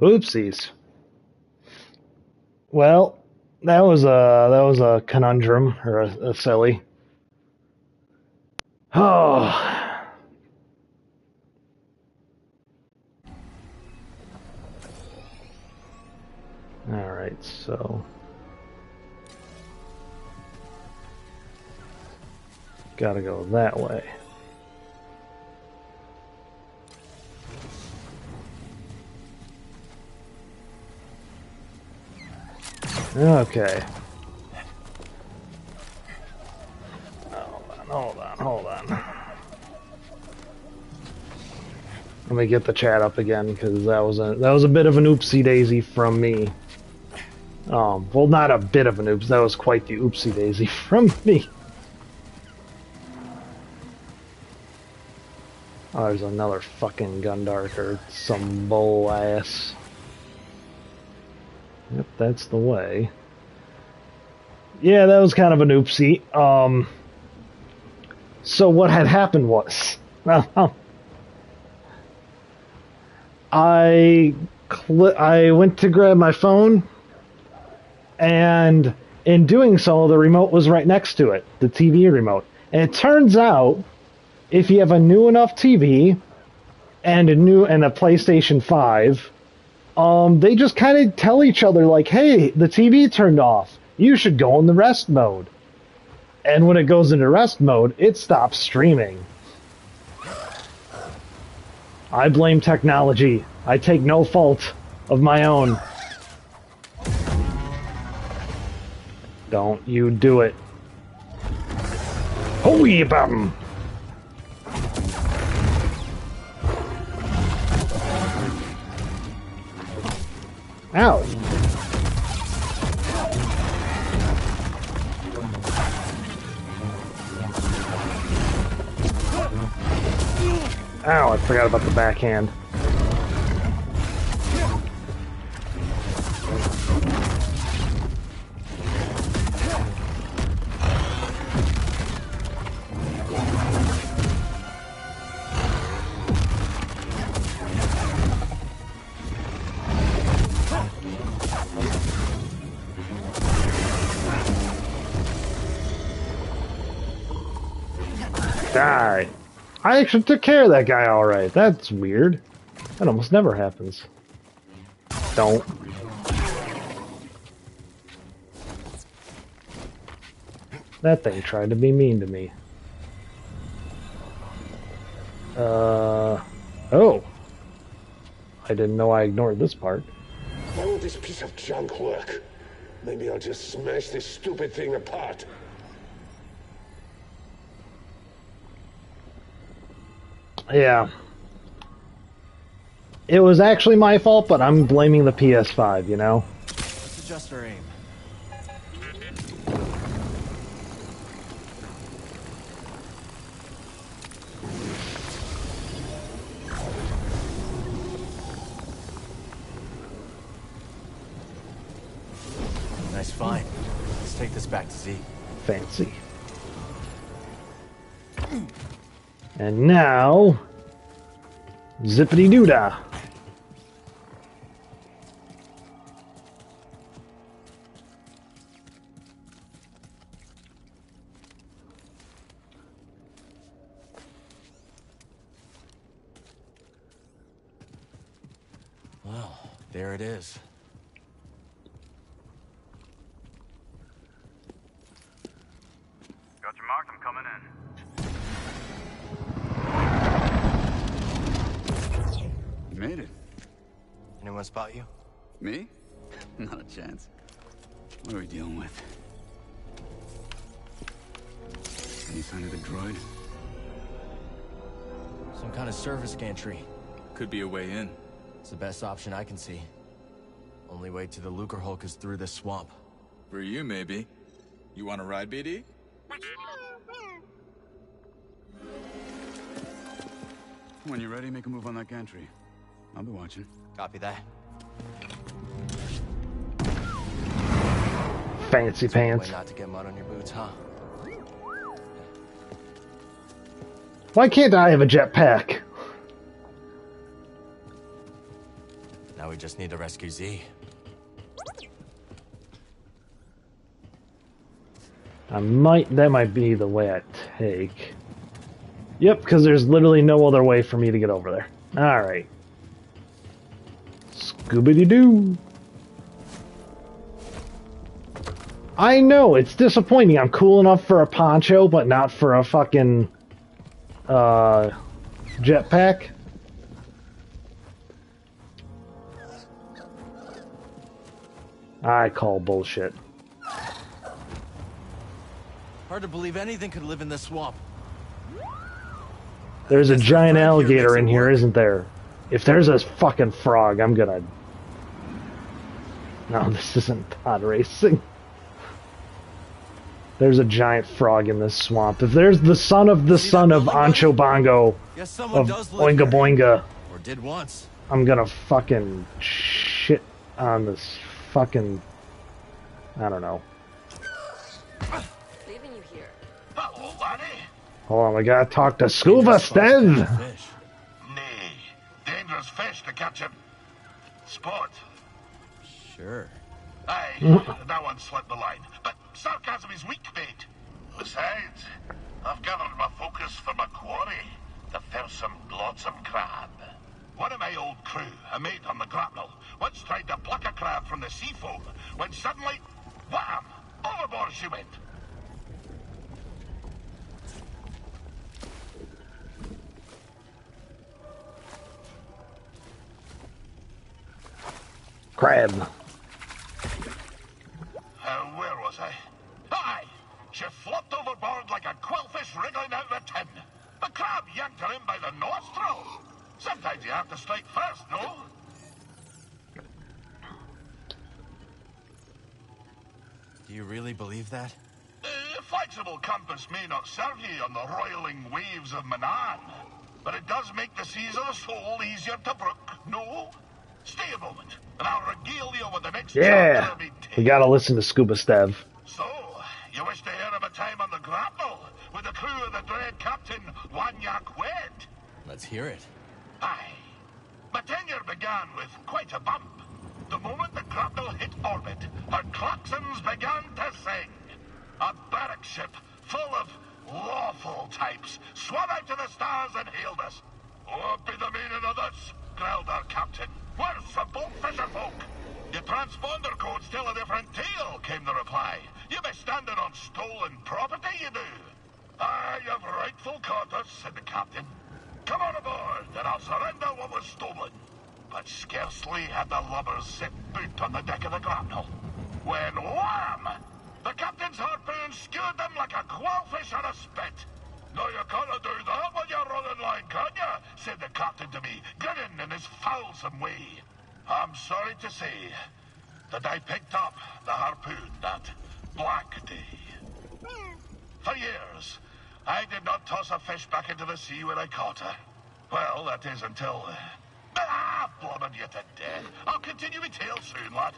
Oopsies. Well, that was a conundrum or a silly. Oh. All right, so gotta go that way. Okay. Hold on. Let me get the chat up again because that was a bit of an oopsie daisy from me. Well, not a bit of an oops. That was quite the oopsie daisy from me. Oh, there's another fucking Gundart or some bull ass. Yep, that's the way. Yeah, that was kind of an oopsie. So what had happened was, I went to grab my phone, and in doing so, the remote was right next to it, the TV remote. And it turns out, if you have a new enough TV and a PlayStation 5, they just kind of tell each other like, "Hey, the TV turned off. You should go in the rest mode." And when it goes into rest mode, it stops streaming. I blame technology. I take no fault of my own. Don't you do it. Holy bum! Ow! Ow, I forgot about the backhand. Die. I actually took care of that guy alright. That's weird. That almost never happens. Don't. That thing tried to be mean to me. Oh. I didn't know I ignored this part. Why won't this piece of junk work? Maybe I'll just smash this stupid thing apart. Yeah. It was actually my fault, but I'm blaming the PS5, you know? Let's adjust our aim. Nice find. Let's take this back to Z. Fancy. And now, zippity doo dah. Well, there it is. Got your mark, I'm coming in. You made it. Anyone spot you? Me? Not a chance. What are we dealing with? Any sign of the droid? Some kind of service gantry. Could be a way in. It's the best option I can see. Only way to the Lucre Hulk is through this swamp. For you, maybe. You want to ride, BD? When you're ready, make a move on that gantry. I'll be watching. Copy that. Fancy pants. Way not to get mud on your boots, huh? Why can't I have a jetpack? Now we just need to rescue Z. That might be the way I take. Yep, because there's literally no other way for me to get over there. Alright. Scooby-Doo. I know, it's disappointing. I'm cool enough for a poncho, but not for a fucking jetpack. I call bullshit. Hard to believe anything could live in this swamp. There's a giant alligator in here, work. isn't there? If there's a fucking frog, I'm gonna... No, this isn't pod racing. There's a giant frog in this swamp. If there's the son of the son of Ancho Bongo Yes, someone of does live Oinga here. Boinga, Or did once. I'm gonna fucking shit on this fucking... I don't know. Leaving you here. Hello, laddie. Hold on, we gotta talk to Scuba Stev! Fish. Nay, dangerous fish to catch him. Sport. Sure. Aye, that one slipped the line. But sarcasm is weak bait. Besides, I've gathered my focus for my quarry, the fearsome glotsome crab. One of my old crew, a mate on the grapnel, once tried to pluck a crab from the sea foam, when suddenly, wham! Overboard she went. Crab. Where was I? Aye! She flopped overboard like a quillfish wriggling out of a tin. The crab yanked her in by the nostril. Sometimes you have to strike first, no? Do you really believe that? Flexible compass may not serve ye on the roiling waves of Manan, but it does make the seas of the soul easier to brook, no? Stay a moment, and I'll regale you with the next Yeah! chapter of me tale. We gotta listen to Scuba Stev. So, you wish to hear of a time on the grapnel with the crew of the dread Captain Wanyak Wed? Let's hear it. Aye. My tenure began with quite a bump. The moment the grapnel hit orbit, her claxons began to sing. A barrack ship full of lawful types swam out to the stars and hailed us. What be the meaning of this? Growled our captain. We're simple fisher folk. Your transponder codes tell a different tale, came the reply. You be standing on stolen property, you do. Aye, you've rightful quarters, said the captain. Come on aboard, and I'll surrender what was stolen. But scarcely had the lubbers set boot on the deck of the grapnel, when wham! The captain's harpoon skewered them like a quillfish on a spit. No, you can't do that when you're running line, can you? Said the captain to me, grinning in his foulsome way. I'm sorry to say that I picked up the harpoon that black day. For years, I did not toss a fish back into the sea when I caught her. Well, that is until... blooming you to death. I'll continue my tale soon, lad.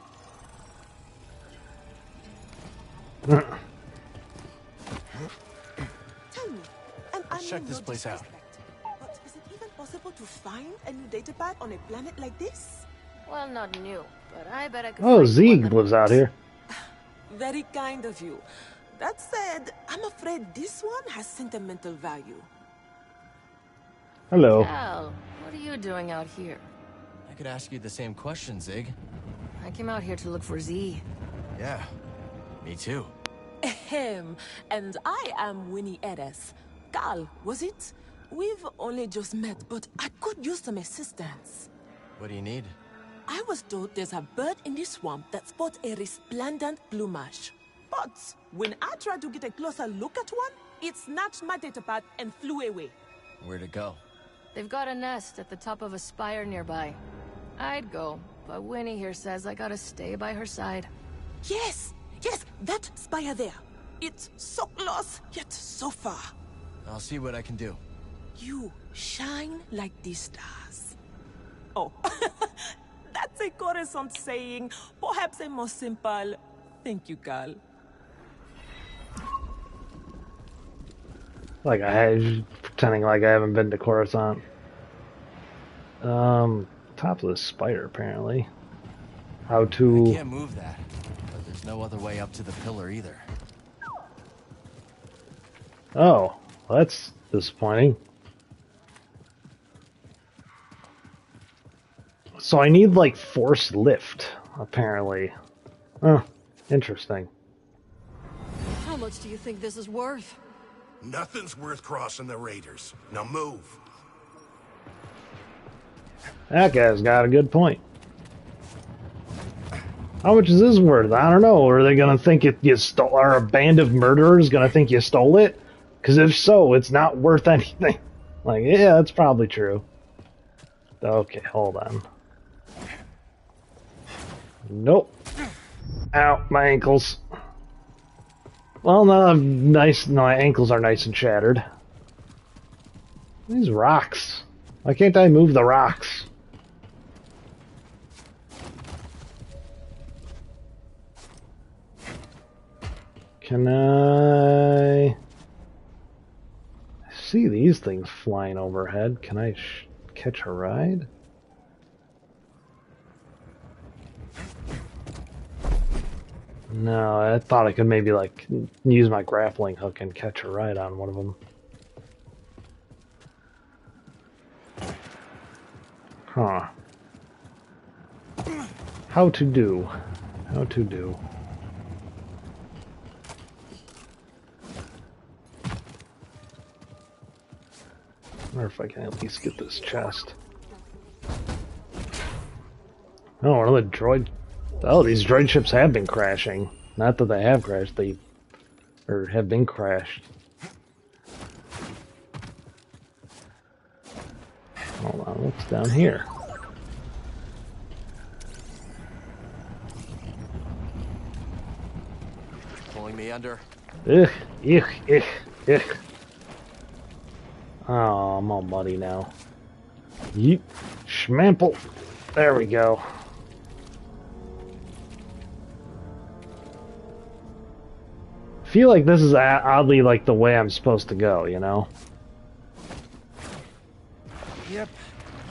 Tell me, and I Let's check mean this no place out. disrespect, but is it even possible to find a new datapad on a planet like this? Well, not new, but I bet I could Oh, find one Zeeg that lives out works. here. Very kind of you. That said, I'm afraid this one has sentimental value. Hello. Cal, what are you doing out here? I could ask you the same question, Zig. I came out here to look for Z. Yeah, me too. Ahem. And I am Winnie Eres. Cal, was it? We've only just met, but I could use some assistance. What do you need? I was told there's a bird in this swamp that sports a resplendent plumage. But when I tried to get a closer look at one, it snatched my datapad and flew away. Where'd it go? They've got a nest at the top of a spire nearby. I'd go, but Winnie here says I gotta stay by her side. Yes, that spire there. It's so close, yet so far. I'll see what I can do. You shine like the stars. Oh, that's a Coruscant saying, perhaps a more simple, thank you, Cal. Like pretending like I haven't been to Coruscant. top of the spire, apparently. How I to... can't move that, but there's no other way up to the pillar either. Oh, well, that's disappointing. So I need, like, forced lift, apparently. Oh, interesting. How much do you think this is worth? Nothing's worth crossing the raiders. Now move. That guy's got a good point. How much is this worth? I don't know. Are they gonna think you stole? Are a band of murderers gonna think you stole it? Because if so, it's not worth anything. Like, yeah, that's probably true. Okay, hold on. Nope. Ow, my ankles. Well, no, nice. No, my ankles are nice and shattered. These rocks. Why can't I move the rocks? Can I see these things flying overhead? Can I catch a ride? No, I thought I could maybe like use my grappling hook and catch a ride on one of them. Huh. How to do. How to do. I wonder if I can at least get this chest. Oh, one of the droid... Oh, these droid ships have been crashing. Not that they have crashed, they... or have been crashed. Hold on, what's down here? Pulling me under. Ugh, ugh. Oh, I'm all muddy now. Yeet. Schmample. There we go. Feel like this is oddly like the way I'm supposed to go, you know? Yep.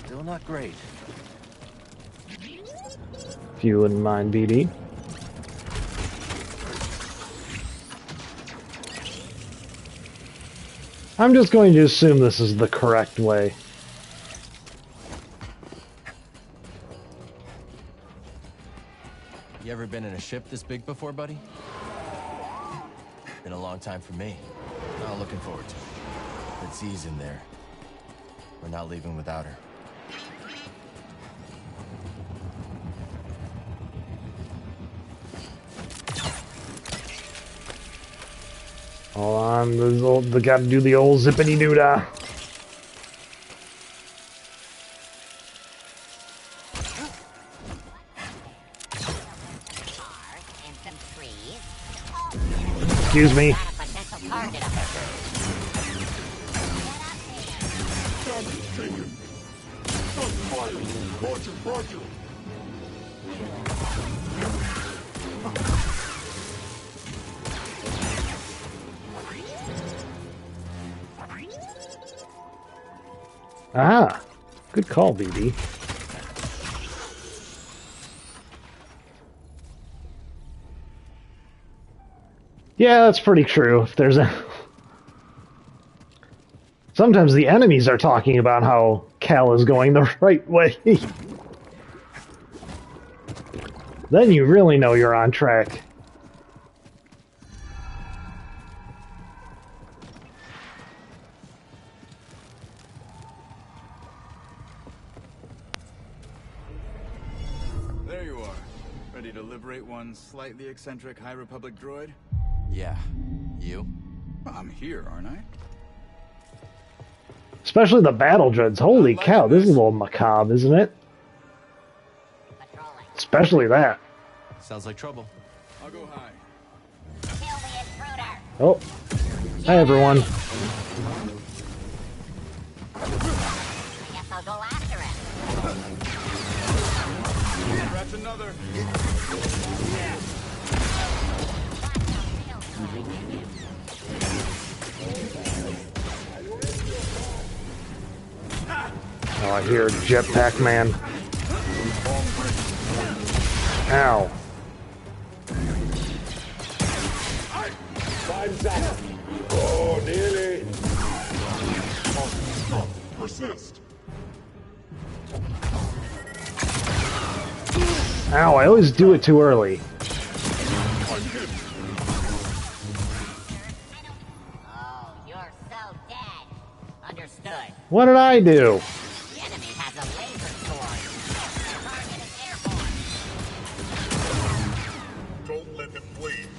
Still not great. If you wouldn't mind, BD. I'm just going to assume this is the correct way. You ever been in a ship this big before, buddy? Been a long time for me. Not looking forward to it. But Z's in there. We're not leaving without her. Hold on, they gotta do the old zippity doo dah. Excuse me. Ah, good call, BB. Yeah, that's pretty true. If there's a... Sometimes the enemies are talking about how Cal is going the right way. Then you really know you're on track. There you are. Ready to liberate one slightly eccentric High Republic droid? Yeah. You? I'm here, aren't I? Especially the battle dreads. Holy cow, this is a little macabre, isn't it? Especially that. Sounds like trouble. I'll go high. Oh. Hi, everyone. Guess I'll go after it. That's another. Oh, I hear Jetpack Man. Ow. Time's up. Oh, nearly. Persist. Ow, I always do it too early. I'm hit. Oh, you're so dead. Understood. What did I do? The enemy has a laser sword. Target is airborne. Don't let him bleed.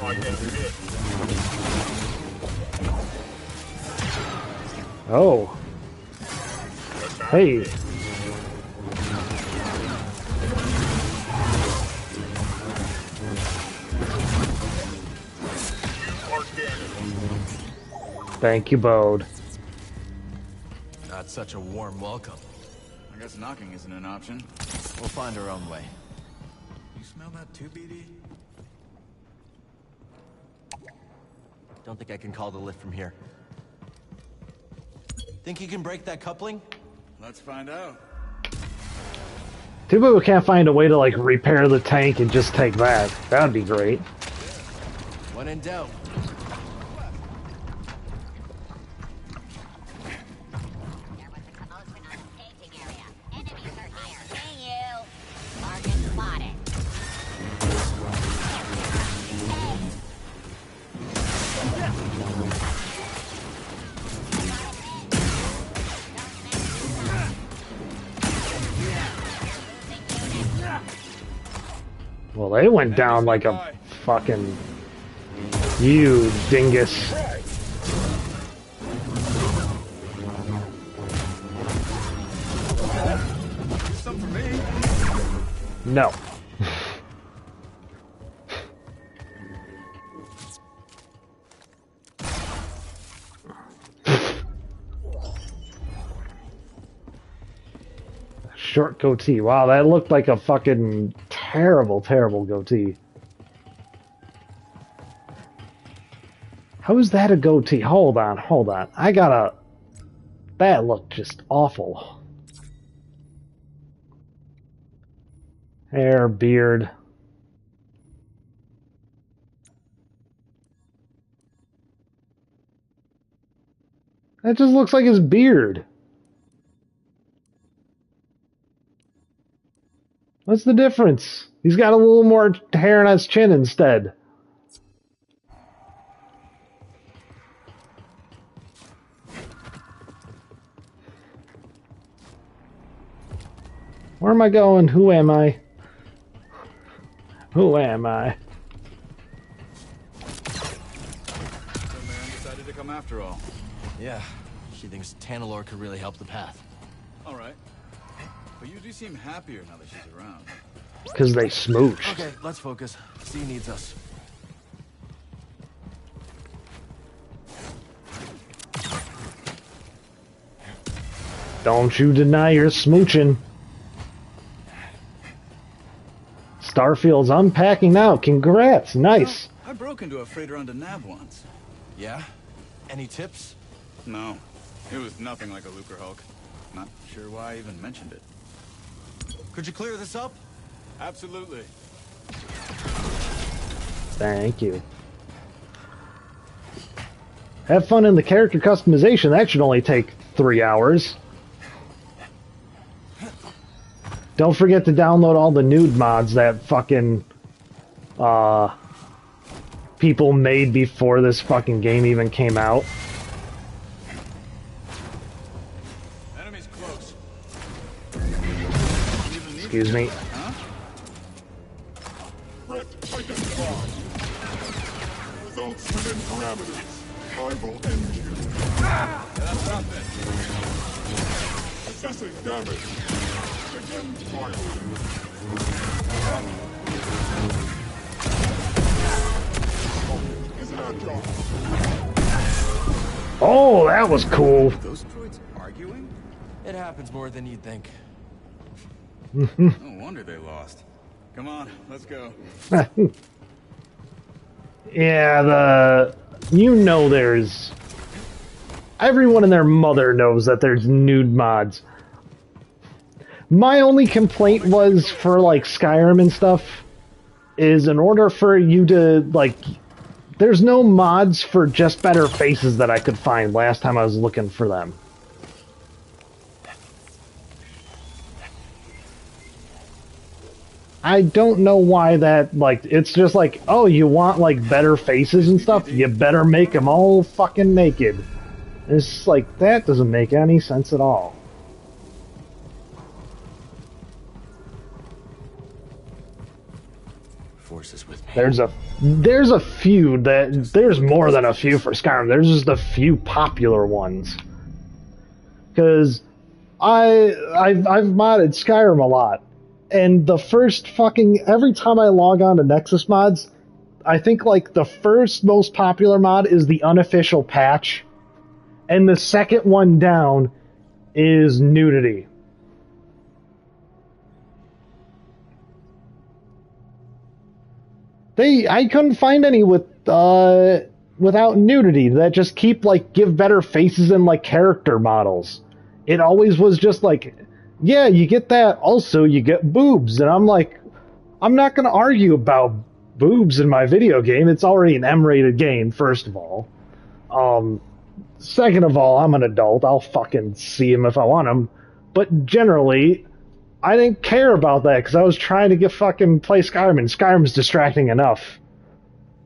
I am hit. Oh. Hey. Thank you, Bode. Not such a warm welcome. I guess knocking isn't an option. We'll find our own way. You smell that too, BD? Don't think I can call the lift from here. Think you can break that coupling? Let's find out. Too bad we can't find a way to, like, repair the tank and just take that. That'd be great. When in doubt. There was a commotion on the staging area. Enemies are here. Seeing you. Target spotted. Well, they went down like a fucking... You dingus. Do something for me. No. Short goatee. Wow, that looked like a fucking terrible, terrible goatee. How is that a goatee? Hold on, hold on. I gotta... That looked just awful. Hair, beard. That just looks like his beard. What's the difference? He's got a little more hair on his chin instead. Where am I going? Who am I? Who am I? So Marin decided to come after all. Yeah, she thinks Tanalor could really help the path. All right. But you do seem happier now that she's around. Because they smooched. Okay, let's focus. C needs us. Don't you deny you're smooching. Starfield's unpacking now. Congrats. Nice. I broke into a freighter onto Nav once. Yeah? Any tips? No. It was nothing like a Lucre Hulk. Not sure why I even mentioned it. Could you clear this up? Absolutely. Thank you. Have fun in the character customization. That should only take 3 hours. Don't forget to download all the nude mods that fucking people made before this fucking game even came out. Enemy's close. Excuse me. Huh? Threat identified. Results within parameters. I will end you. That's nothing. Assessing damage. Begin fire. Is agile. Oh, that was cool. Those droids arguing? It happens more than you'd think. No wonder they lost. Come on, let's go. Yeah, there's... Everyone and their mother knows that there's nude mods. My only complaint was for, like, Skyrim and stuff, is in order for you to, like... There's no mods for just better faces that I could find last time I was looking for them. I don't know why that, like, it's just like, oh, you want, like, better faces and stuff? You better make them all fucking naked. It's like, that doesn't make any sense at all. Forces with me. There's a few that, there's more than a few for Skyrim. There's just a few popular ones. Because I've modded Skyrim a lot. And the first fucking, every time I log on to Nexus mods, I think like the first most popular mod is the unofficial patch. And the second one down is nudity. I couldn't find any without nudity that just give better faces and like character models. It always was just like, yeah, you get that. Also, you get boobs. And I'm like, I'm not going to argue about boobs in my video game. It's already an M-rated game, first of all. Second of all, I'm an adult. I'll fucking see them if I want them. But generally, I didn't care about that because I was trying to play Skyrim, and Skyrim's distracting enough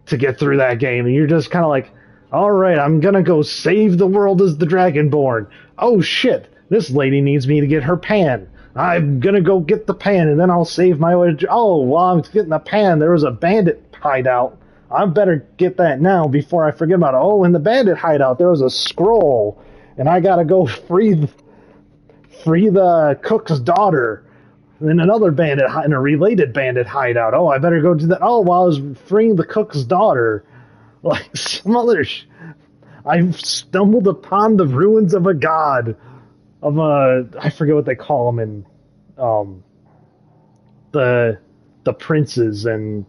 to get through that game. And you're just kind of like, alright, I'm going to go save the world as the Dragonborn. Oh shit. This lady needs me to get her pan. I'm gonna go get the pan, and then I'll save my way to... Oh, while I'm getting the pan, there was a bandit hideout. I better get that now before I forget about it. Oh, in the bandit hideout, there was a scroll, and I gotta go free the cook's daughter. And then another bandit, and a related bandit hideout. Oh, I better go do that. Oh, while I was freeing the cook's daughter. Like, some other... I've stumbled upon the ruins of a god. I forget what they call them in, the princes and,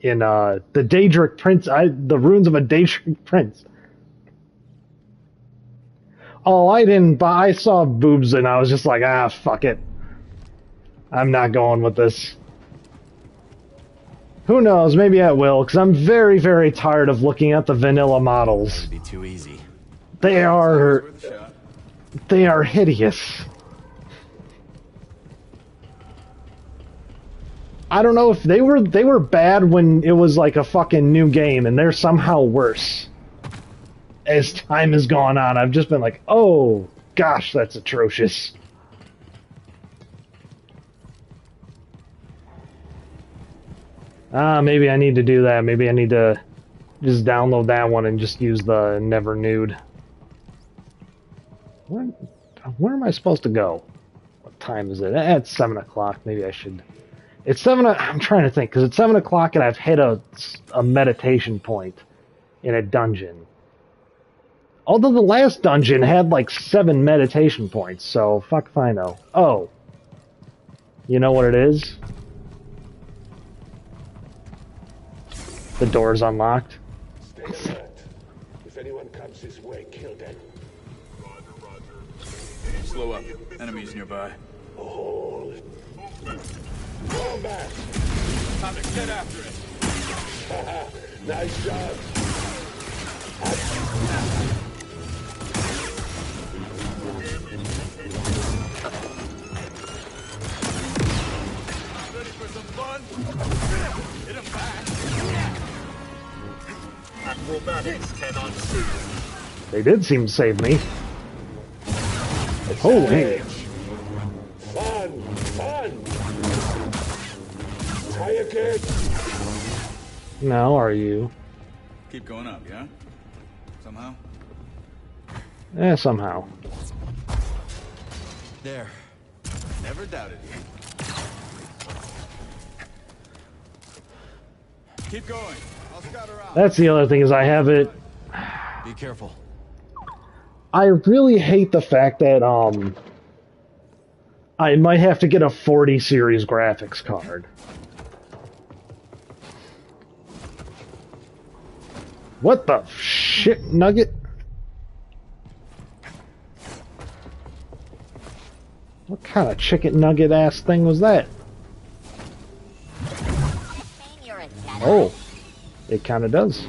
in, the Daedric Prince, the ruins of a Daedric Prince. Oh, I saw boobs and I was just like, fuck it. I'm not going with this. Who knows, maybe I will, because I'm very, very tired of looking at the vanilla models. That would be too easy. They are hideous. I don't know if they were bad when it was like a fucking new game, and they're somehow worse. As time has gone on, I've just been like, oh, gosh, that's atrocious. Maybe I need to do that. Maybe I need to just download that one and just use the Never Nude. Where am I supposed to go? What time is it? It's 7 o'clock. Maybe I should... It's 7... I'm trying to think, because it's 7 o'clock and I've hit a meditation point in a dungeon. Although the last dungeon had like 7 meditation points, so fuck if I know. Oh. You know what it is? The door's unlocked. Stay alert. If anyone comes this way, kill them. Slow up. Enemies nearby. Hold. Combat! Time to get after it. Haha, nice job. Ready for some fun? Hit him back. Acrobatics cannot see. They did seem to save me. Holy. Fun! Try again! Now are you? Keep going up, yeah? Somehow? Somehow. There. Never doubted you. Keep going. I'll scout her out. That's the other thing, is I have it... Be careful. I really hate the fact that, I might have to get a 40 series graphics card. What the shit nugget? What kind of chicken nugget ass thing was that? You're a Jedi. Oh, it kind of does.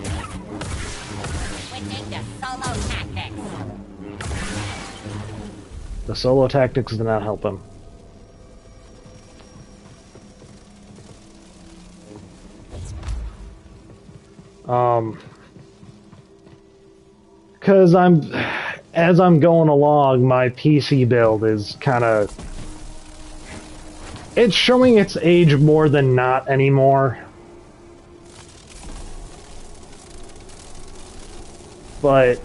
Switching to solo tactics. The solo tactics did not help him. Because as I'm going along, my PC build is kind of... It's showing its age more than not anymore. But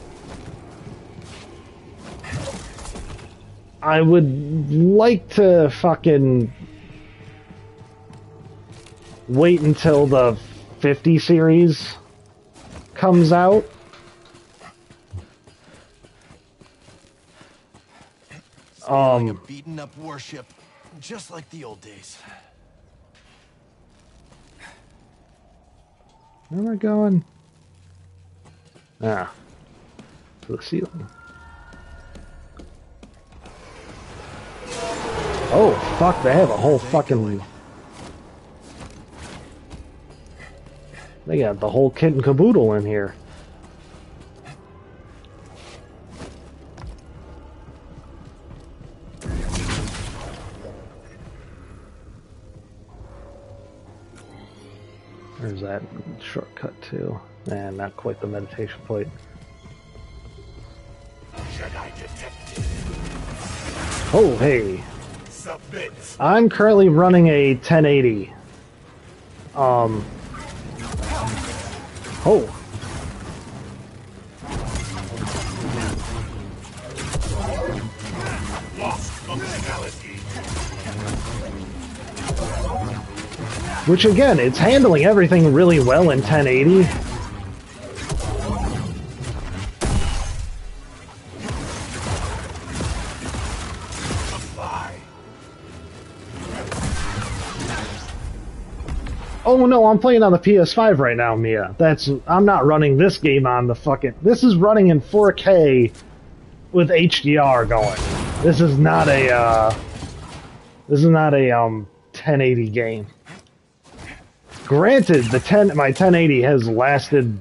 I would like to fucking wait until the 50 series comes out. Like a beaten up warship, just like the old days. Where am I going? Ah, to the ceiling. Oh, fuck, they have a whole fucking... They got the whole kit and caboodle in here. There's that shortcut too. Man, not quite the meditation plate. Jedi detected. Oh, hey. Submit. I'm currently running a 1080. Oh. Lost functionality. Which again, it's handling everything really well in 1080. Oh no, I'm playing on the PS5 right now, Mia. I'm not running this game on the fucking... This is running in 4K with HDR going. This is not a 1080 game. Granted, my 1080 has lasted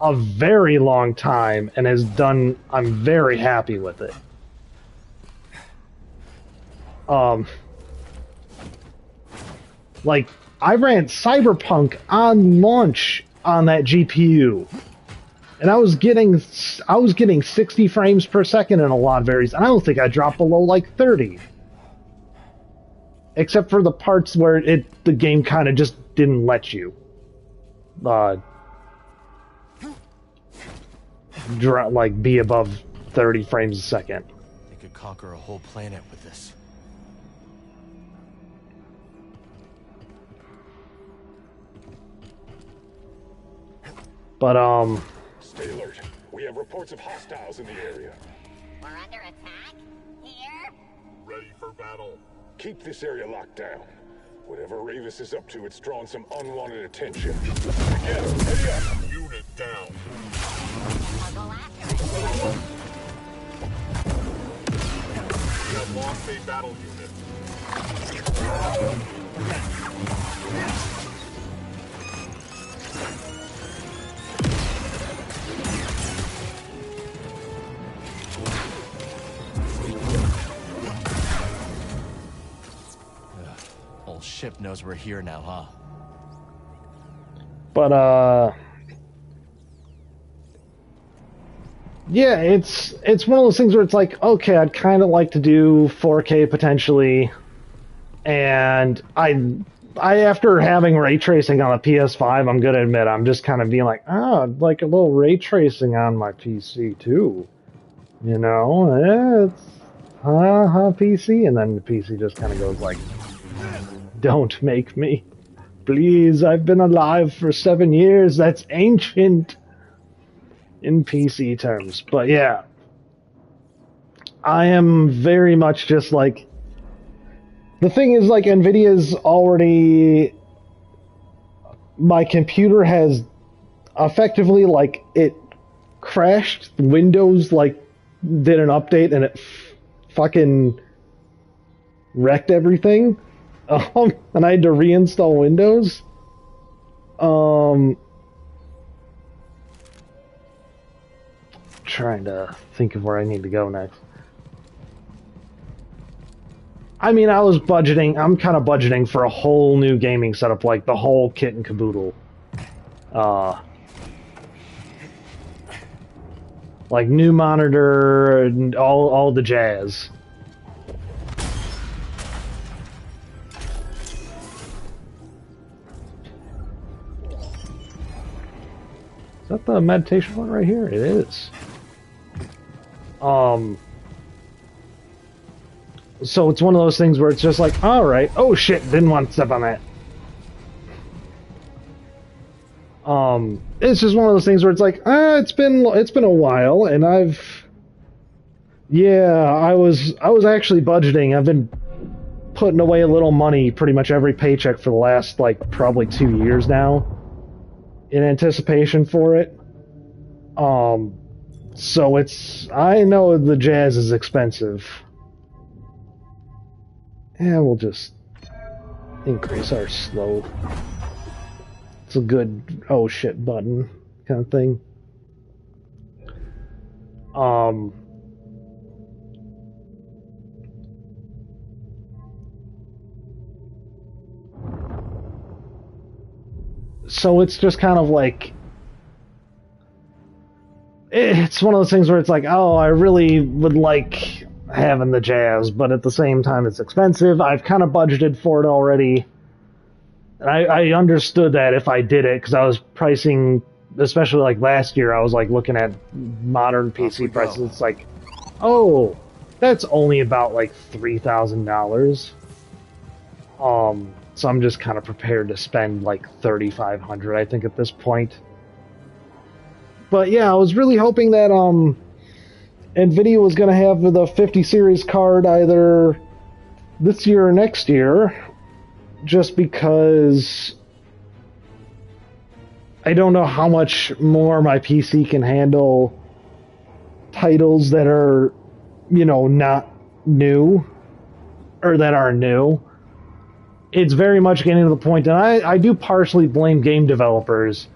a very long time and I'm very happy with it. Like, I ran Cyberpunk on launch on that GPU, and I was getting 60 frames per second in a lot of areas, and I don't think I dropped below like 30. Except for the parts where the game kind of just didn't let you be above 30 frames a second. They could conquer a whole planet with this. But Stay alert. We have reports of hostiles in the area. We're under attack? Here? Ready for battle. Keep this area locked down. Whatever Ravis is up to, it's drawn some unwanted attention. Again, ready up. Unit down. I'll go after it. We have lost a battle unit. Whole ship knows we're here now, huh? But yeah, it's one of those things where it's like, okay, I'd kind of like to do 4K potentially, and I after having ray tracing on the PS5, I'm gonna admit I'm just kind of being like, I'd like a little ray tracing on my PC too, you know? It's PC, and then the PC just kind of goes like, don't make me. Please, I've been alive for 7 years. That's ancient in PC terms. But yeah, I am very much just like, The thing is, like, NVIDIA's already... My computer has effectively, like, it crashed. Windows, like, did an update and it fucking wrecked everything. And I had to reinstall Windows. Trying to think of where I need to go next. I mean, I'm kind of budgeting for a whole new gaming setup, like the whole kit and caboodle. Like new monitor and all the jazz. Is that the meditation one right here? It is. So it's one of those things where it's just like, alright, oh shit, didn't want to step on that. It's just one of those things where it's like, it's been a while, and I was actually budgeting. I've been putting away a little money pretty much every paycheck for the last, like, probably 2 years now in anticipation for it. So I know the jazz is expensive. Yeah, we'll just increase our slow. It's a good oh shit button kind of thing. So it's just kind of like, it's one of those things where it's like, oh, I really would like having the jazz, but at the same time it's expensive. I've kind of budgeted for it already. And I understood that if I did it, because I was pricing, especially like last year, I was like looking at modern PC prices. It's like, oh, that's only about like $3,000. So I'm just kind of prepared to spend like $3,500, I think, at this point. But yeah, I was really hoping that NVIDIA was going to have the 50 series card either this year or next year, just because I don't know how much more my PC can handle titles that are, you know, not new, or that are new. It's very much getting to the point, and I do partially blame game developers,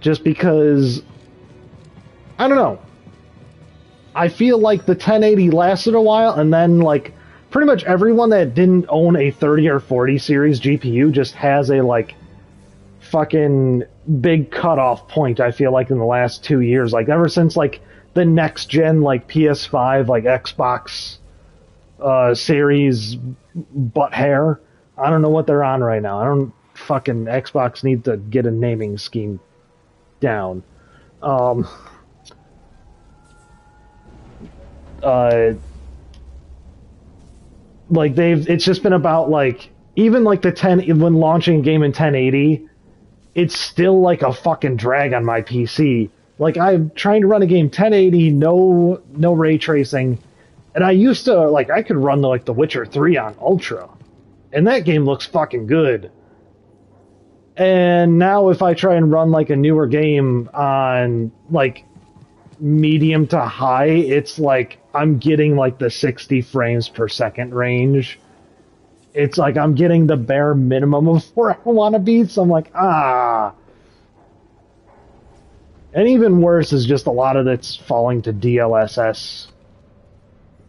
just because, I don't know, I feel like the 1080 lasted a while, and then, like, pretty much everyone that didn't own a 30 or 40 series GPU just has a, like, fucking big cutoff point, I feel like, in the last 2 years. Like, ever since, like, the next gen, like, PS5, like, Xbox series butt hair. I don't know what they're on right now. Fucking Xbox needs to get a naming scheme down. Like it's just been about, like, even like when launching a game in 1080, it's still like a fucking drag on my PC. Like, I'm trying to run a game 1080, no ray tracing, and I used to, like, I could run like The Witcher 3 on Ultra, and that game looks fucking good. And now if I try and run like a newer game on like medium to high, it's like I'm getting like the 60 frames per second range. It's like I'm getting the bare minimum of where I want to be, so I'm like, And even worse is just a lot of it's falling to DLSS.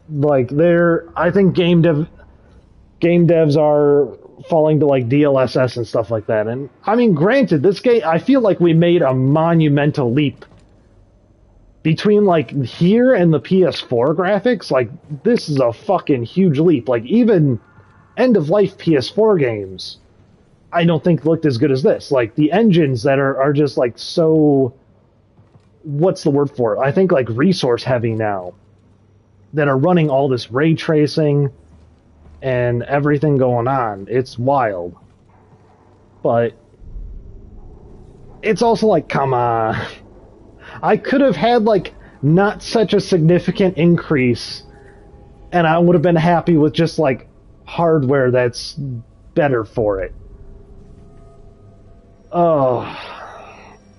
Like, I think game devs are falling to like DLSS and stuff like that. And I mean, granted, this game, I feel like we made a monumental leap between like here and the PS4 graphics. Like, this is a fucking huge leap. Like, even end of life PS4 games, I don't think looked as good as this. Like, the engines that are just like so, what's the word for it? I think like resource heavy now, that are running all this ray tracing and everything going on. It's wild. But it's also like, come on. I could have had like not such a significant increase and I would have been happy with just like hardware that's better for it. Oh,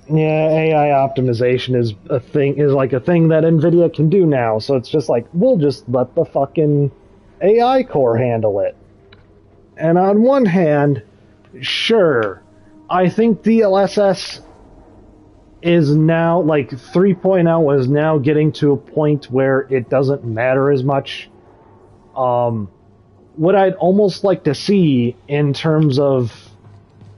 yeah, AI optimization is a thing that Nvidia can do now. So it's just like, we'll just let the fucking AI core handle it. And on one hand, sure, I think DLSS is now, like, 3.0 is now getting to a point where it doesn't matter as much. What I'd almost like to see in terms of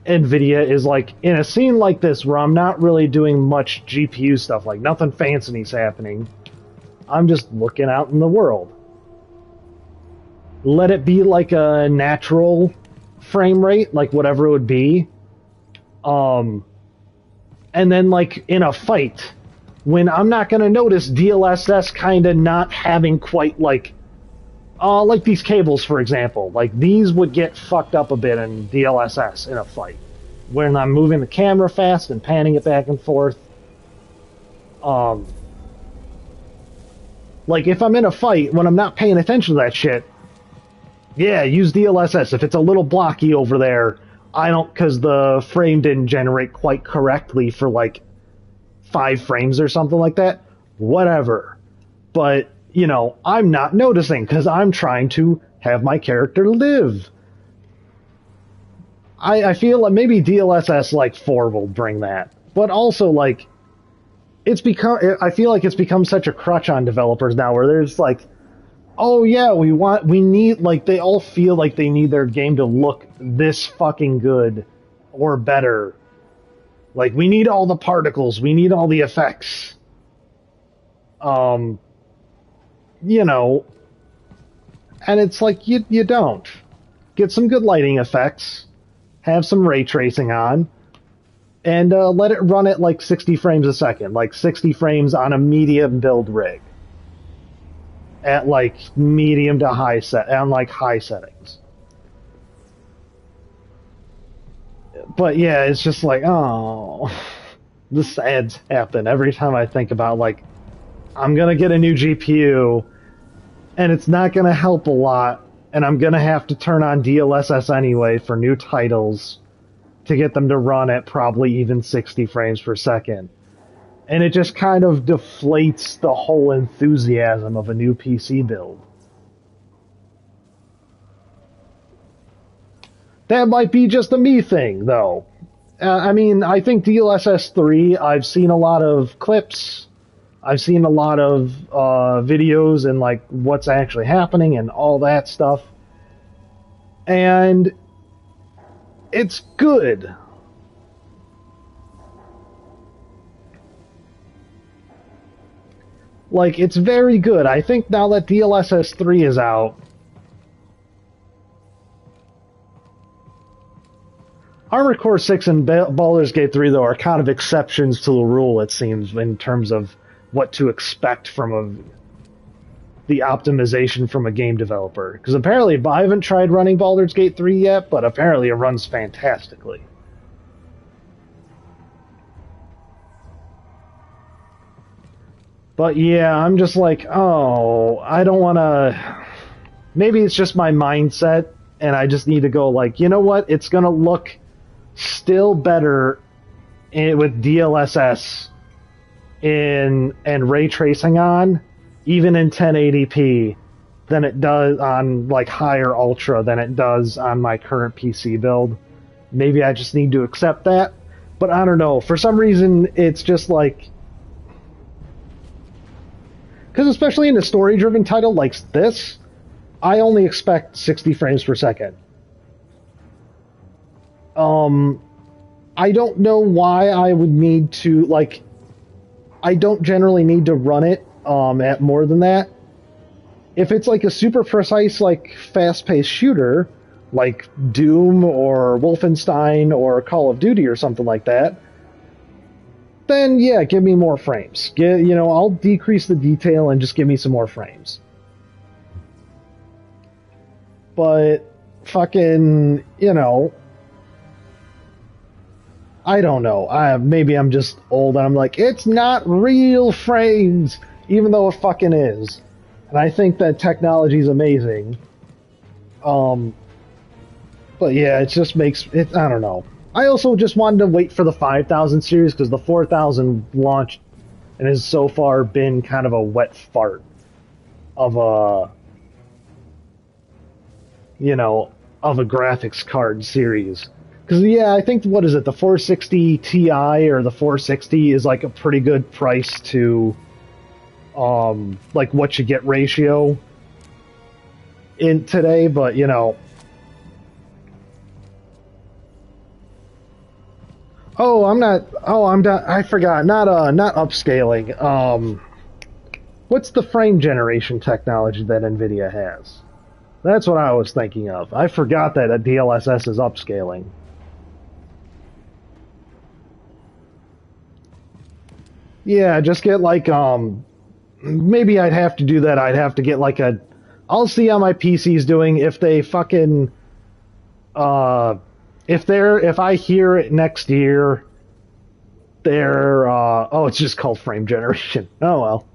Nvidia is, like, in a scene like this where I'm not really doing much GPU stuff, like, nothing fancy's happening. I'm just looking out in the world. Let it be like a natural frame rate, like whatever it would be. And then, like, in a fight, when I'm not going to notice DLSS kind of not having quite, like these cables, for example. Like, these would get fucked up a bit in DLSS in a fight. When I'm moving the camera fast and panning it back and forth. Like, if I'm in a fight, when I'm not paying attention to that shit, yeah, use DLSS. If it's a little blocky over there, I don't, because the frame didn't generate quite correctly for like 5 frames or something like that. Whatever. But, you know, I'm not noticing because I'm trying to have my character live. I feel like maybe DLSS like 4 will bring that. But also, like, I feel like it's become such a crutch on developers now where there's like, oh yeah, we need, like, they all feel like they need their game to look this fucking good or better. Like, we need all the particles, we need all the effects. You know, and it's like, you don't. Get some good lighting effects, have some ray tracing on, and let it run at like 60 frames a second, like 60 frames on a medium build rig. At like medium to high high settings. But yeah, it's just like, oh, the sads happen every time I think about, like, I'm gonna get a new GPU and it's not gonna help a lot, and I'm gonna have to turn on DLSS anyway for new titles to get them to run at probably even 60 frames per second. And it just kind of deflates the whole enthusiasm of a new PC build. That might be just a me thing, though. I mean, I think DLSS 3, I've seen a lot of clips, I've seen a lot of videos and, like, what's actually happening and all that stuff. And it's good. Like, it's very good. I think now that DLSS 3 is out, Armored Core 6 and Baldur's Gate 3, though, are kind of exceptions to the rule, it seems, in terms of what to expect from the optimization from a game developer. Because apparently, I haven't tried running Baldur's Gate 3 yet, but apparently it runs fantastically. But yeah, I'm just like, oh, I don't want to... Maybe it's just my mindset, and I just need to go like, you know what? It's going to look still better with DLSS and ray tracing on, even in 1080p, than it does on like higher ultra than it does on my current PC build. Maybe I just need to accept that. But I don't know. For some reason, it's just like... Because especially in a story-driven title like this, I only expect 60 frames per second. I don't know why I would need to, like... I don't generally need to run it at more than that. If it's like a super precise, like, fast-paced shooter, like Doom or Wolfenstein or Call of Duty or something like that, then yeah, give me more frames. I'll decrease the detail and just give me some more frames. But fucking, I don't know. Maybe I'm just old and I'm like, it's not real frames, even though it fucking is. And I think that technology is amazing. But yeah, it just makes it. I don't know. I also just wanted to wait for the 5000 series because the 4000 launched and has so far been kind of a wet fart of a, of a graphics card series. Because yeah, I think what is it, the 460 Ti or the 460 is like a pretty good price to, like what you get ratio in today, but Oh, I'm not. Oh, I'm not. I forgot. Not upscaling. What's the frame generation technology that NVIDIA has? That's what I was thinking of. I forgot that a DLSS is upscaling. Yeah, just get like maybe I'd have to do that. I'd have to get like a. I'll see how my PC's doing if they fucking if I hear it next year, they're oh, it's just called frame generation. Oh well.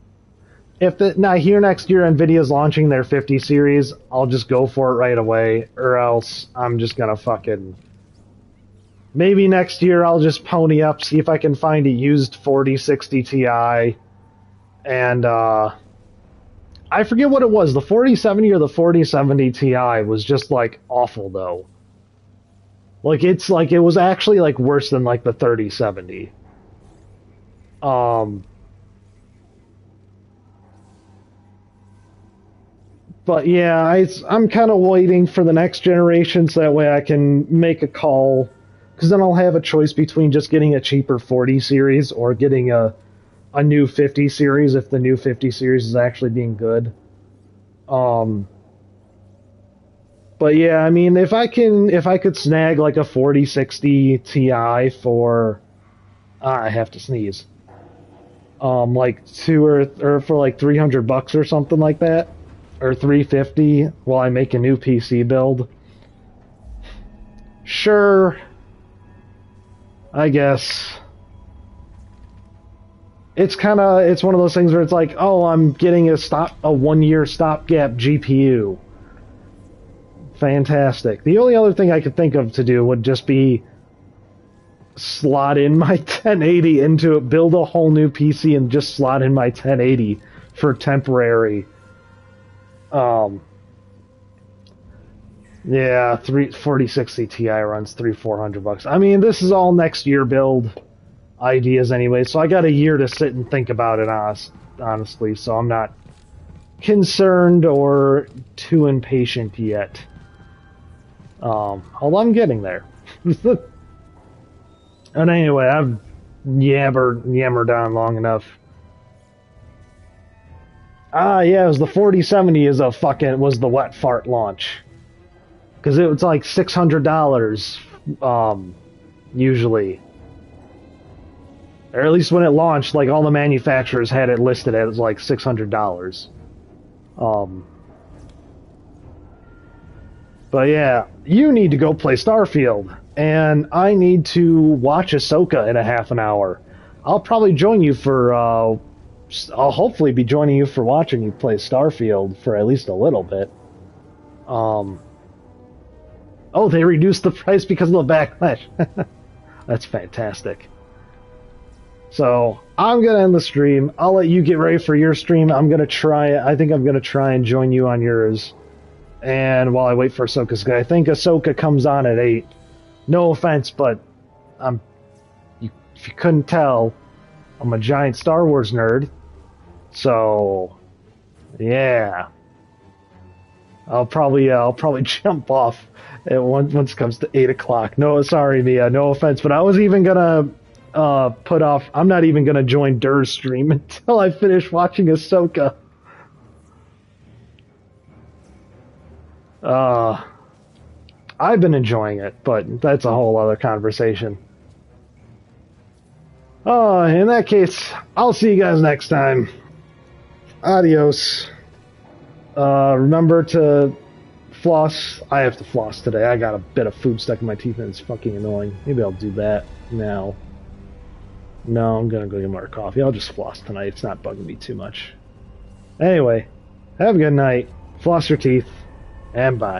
I hear next year Nvidia's launching their 50 series, I'll just go for it right away, or else I'm just gonna fucking. Maybe next year I'll just pony up, see if I can find a used 4060 Ti, and I forget what it was. The 4070 or the 4070 Ti was just like awful though. Like it's like it was actually like worse than like the 3070. But yeah, I'm kind of waiting for the next generation so that way I can make a call, because then I'll have a choice between just getting a cheaper 40 series or getting a new 50 series if the new 50 series is actually being good. But yeah, I mean, if I could snag like a 4060 Ti for, I have to sneeze. Like two or for like $300 or something like that, or $350 while I make a new PC build. Sure, I guess. It's one of those things where it's like, oh, I'm getting a 1-year stopgap GPU. Fantastic. The only other thing I could think of to do would just be slot in my 1080 into it, build a whole new PC and just slot in my 1080 for temporary. Yeah, 4060 Ti runs $400. I mean, this is all next year build ideas anyway, so I got a year to sit and think about it, honestly, so I'm not concerned or too impatient yet. Although I'm getting there. And anyway, I've yammered on long enough. Ah, yeah, it was the 4070 was the wet fart launch. Because it was like $600, usually. Or at least when it launched, like all the manufacturers had it listed as like $600. But yeah, you need to go play Starfield, and I need to watch Ahsoka in a half an hour. I'll probably join you for, I'll hopefully be joining you for watching you play Starfield for at least a little bit. Oh, they reduced the price because of the backlash. That's fantastic. So, I'm going to end the stream. I'll let you get ready for your stream. I think I'm going to try and join you on yours. And while I wait for Ahsoka's, I think Ahsoka comes on at 8. No offense, but if you couldn't tell, I'm a giant Star Wars nerd. So, yeah. I'll probably jump off once it comes to 8 o'clock. No, sorry, Mia. No offense, but I was even gonna put off. I'm not even gonna join Dur's stream until I finish watching Ahsoka. I've been enjoying it, but that's a whole other conversation. In that case, I'll see you guys next time. Adios. Remember to floss. I have to floss today. I got a bit of food stuck in my teeth and it's fucking annoying. Maybe I'll do that now. No, I'm gonna go get more coffee. I'll just floss tonight. It's not bugging me too much. Anyway, Have a good night. Floss your teeth. And bye.